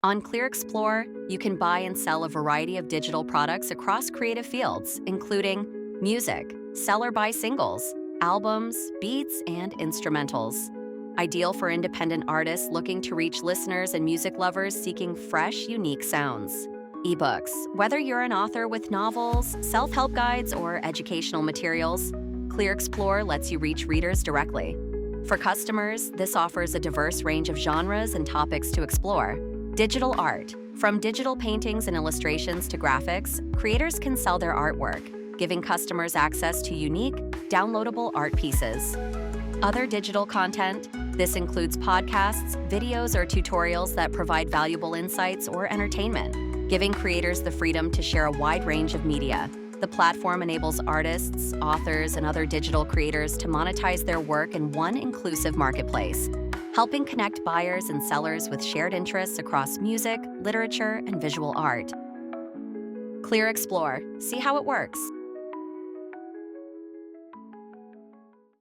On Clrxplore, you can buy and sell a variety of digital products across creative fields, including music, sell or buy singles, albums, beats, and instrumentals. Ideal for independent artists looking to reach listeners and music lovers seeking fresh, unique sounds. Ebooks. Whether you're an author with novels, self-help guides, or educational materials, Clrxplore lets you reach readers directly. For customers, this offers a diverse range of genres and topics to explore. Digital art. From digital paintings and illustrations to graphics, creators can sell their artwork, giving customers access to unique, downloadable art pieces. Other digital content. This includes podcasts, videos, or tutorials that provide valuable insights or entertainment, giving creators the freedom to share a wide range of media. The platform enables artists, authors, and other digital creators to monetize their work in one inclusive marketplace, helping connect buyers and sellers with shared interests across music, literature, and visual art. Clrxplore. See how it works.